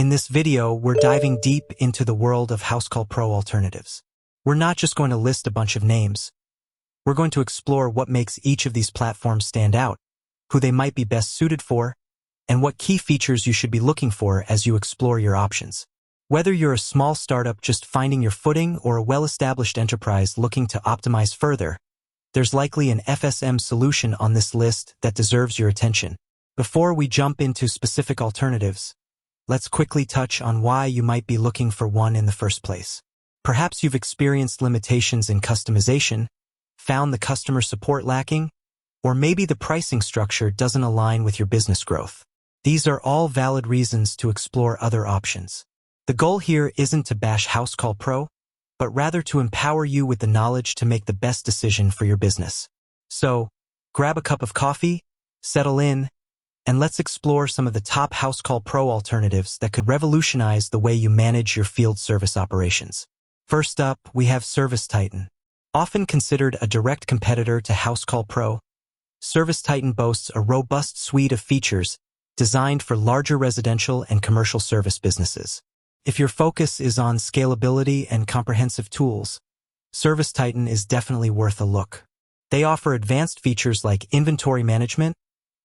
In this video, we're diving deep into the world of Housecall Pro alternatives. We're not just going to list a bunch of names. We're going to explore what makes each of these platforms stand out, who they might be best suited for, and what key features you should be looking for as you explore your options. Whether you're a small startup just finding your footing or a well-established enterprise looking to optimize further, there's likely an FSM solution on this list that deserves your attention. Before we jump into specific alternatives, let's quickly touch on why you might be looking for one in the first place. Perhaps you've experienced limitations in customization, found the customer support lacking, or maybe the pricing structure doesn't align with your business growth. These are all valid reasons to explore other options. The goal here isn't to bash Housecall Pro, but rather to empower you with the knowledge to make the best decision for your business. So, grab a cup of coffee, settle in, and let's explore some of the top Housecall Pro alternatives that could revolutionize the way you manage your field service operations. First up, we have ServiceTitan. Often considered a direct competitor to Housecall Pro, ServiceTitan boasts a robust suite of features designed for larger residential and commercial service businesses. If your focus is on scalability and comprehensive tools, ServiceTitan is definitely worth a look. They offer advanced features like inventory management,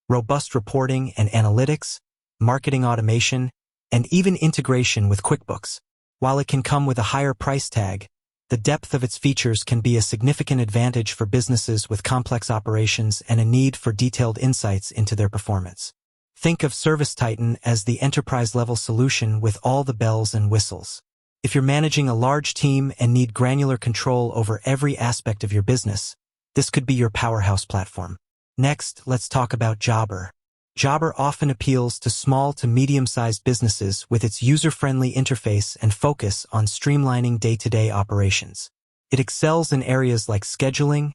robust reporting and analytics, marketing automation, and even integration with QuickBooks. While it can come with a higher price tag, the depth of its features can be a significant advantage for businesses with complex operations and a need for detailed insights into their performance. Think of ServiceTitan as the enterprise-level solution with all the bells and whistles. If you're managing a large team and need granular control over every aspect of your business, this could be your powerhouse platform. Next, let's talk about Jobber. Jobber often appeals to small to medium-sized businesses with its user-friendly interface and focus on streamlining day-to-day operations. It excels in areas like scheduling,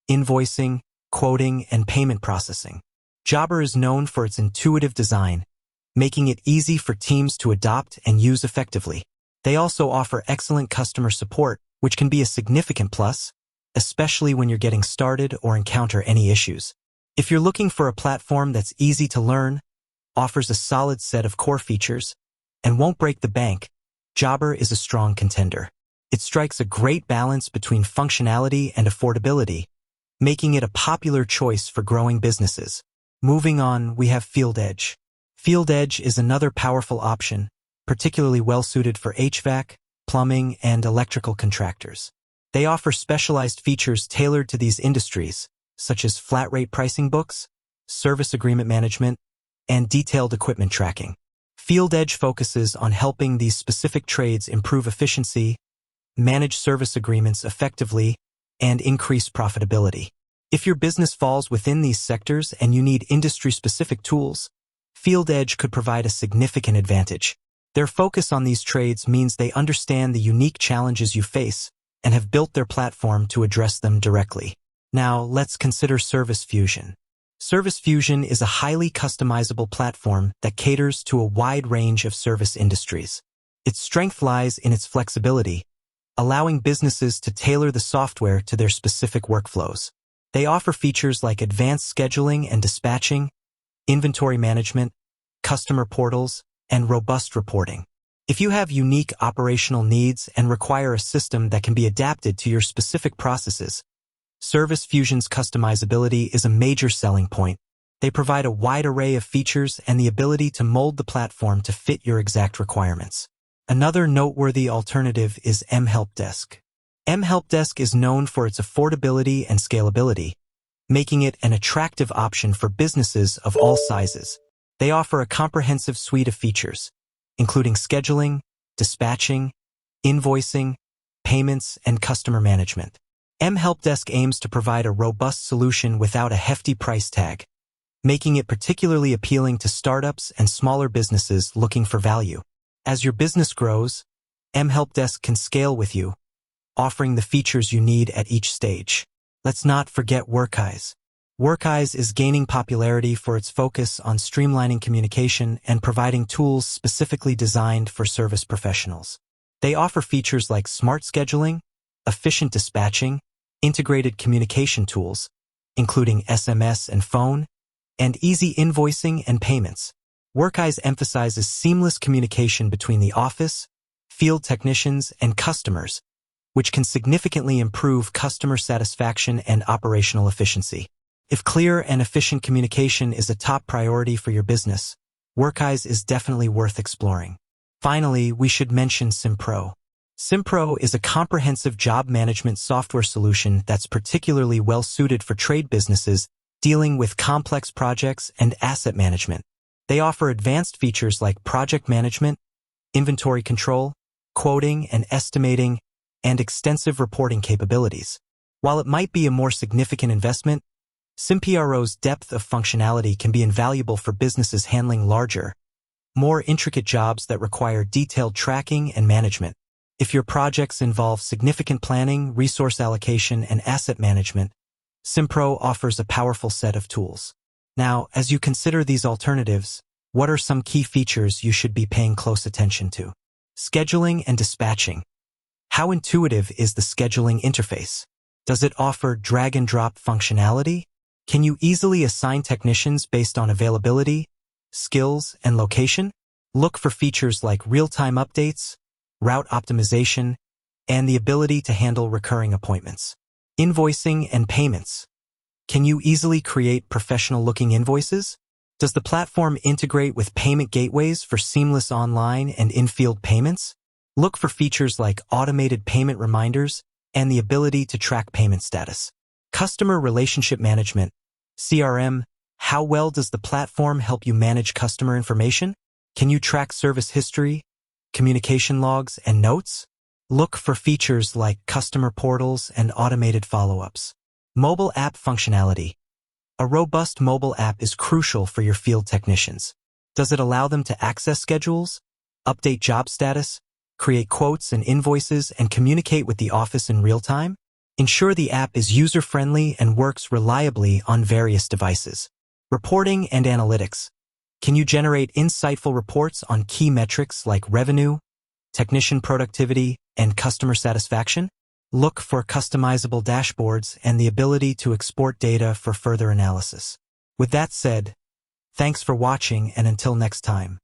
invoicing, quoting, and payment processing. Jobber is known for its intuitive design, making it easy for teams to adopt and use effectively. They also offer excellent customer support, which can be a significant plus, especially when you're getting started or encounter any issues. If you're looking for a platform that's easy to learn, offers a solid set of core features, and won't break the bank, Jobber is a strong contender. It strikes a great balance between functionality and affordability, making it a popular choice for growing businesses. Moving on, we have FieldEdge. FieldEdge is another powerful option, particularly well-suited for HVAC, plumbing, and electrical contractors. They offer specialized features tailored to these industries, such as flat-rate pricing books, service agreement management, and detailed equipment tracking. FieldEdge focuses on helping these specific trades improve efficiency, manage service agreements effectively, and increase profitability. If your business falls within these sectors and you need industry-specific tools, FieldEdge could provide a significant advantage. Their focus on these trades means they understand the unique challenges you face and have built their platform to address them directly. Now, let's consider Service Fusion. Service Fusion is a highly customizable platform that caters to a wide range of service industries. Its strength lies in its flexibility, allowing businesses to tailor the software to their specific workflows. They offer features like advanced scheduling and dispatching, inventory management, customer portals, and robust reporting. If you have unique operational needs and require a system that can be adapted to your specific processes, Service Fusion's customizability is a major selling point. They provide a wide array of features and the ability to mold the platform to fit your exact requirements. Another noteworthy alternative is mHelpDesk. mHelpDesk is known for its affordability and scalability, making it an attractive option for businesses of all sizes. They offer a comprehensive suite of features, including scheduling, dispatching, invoicing, payments, and customer management. mHelpDesk aims to provide a robust solution without a hefty price tag, making it particularly appealing to startups and smaller businesses looking for value. As your business grows, mHelpDesk can scale with you, offering the features you need at each stage. Let's not forget Workeyes. Workeyes is gaining popularity for its focus on streamlining communication and providing tools specifically designed for service professionals. They offer features like smart scheduling, efficient dispatching, integrated communication tools, including SMS and phone, and easy invoicing and payments. WorkEyes emphasizes seamless communication between the office, field technicians, and customers, which can significantly improve customer satisfaction and operational efficiency. If clear and efficient communication is a top priority for your business, WorkEyes is definitely worth exploring. Finally, we should mention SimPro. SimPro is a comprehensive job management software solution that's particularly well-suited for trade businesses dealing with complex projects and asset management. They offer advanced features like project management, inventory control, quoting and estimating, and extensive reporting capabilities. While it might be a more significant investment, SimPro's depth of functionality can be invaluable for businesses handling larger, more intricate jobs that require detailed tracking and management. If your projects involve significant planning, resource allocation, and asset management, SimPro offers a powerful set of tools. Now, as you consider these alternatives, what are some key features you should be paying close attention to? Scheduling and dispatching. How intuitive is the scheduling interface? Does it offer drag-and-drop functionality? Can you easily assign technicians based on availability, skills, and location? Look for features like real-time updates, route optimization, and the ability to handle recurring appointments. Invoicing and payments. Can you easily create professional-looking invoices? Does the platform integrate with payment gateways for seamless online and in-field payments? Look for features like automated payment reminders and the ability to track payment status. Customer relationship management, CRM. How well does the platform help you manage customer information? Can you track service history, communication logs, and notes? Look for features like customer portals and automated follow-ups. Mobile app functionality. A robust mobile app is crucial for your field technicians. Does it allow them to access schedules, update job status, create quotes and invoices, and communicate with the office in real time? Ensure the app is user-friendly and works reliably on various devices. Reporting and analytics. Can you generate insightful reports on key metrics like revenue, technician productivity, and customer satisfaction? Look for customizable dashboards and the ability to export data for further analysis. With that said, thanks for watching, and until next time.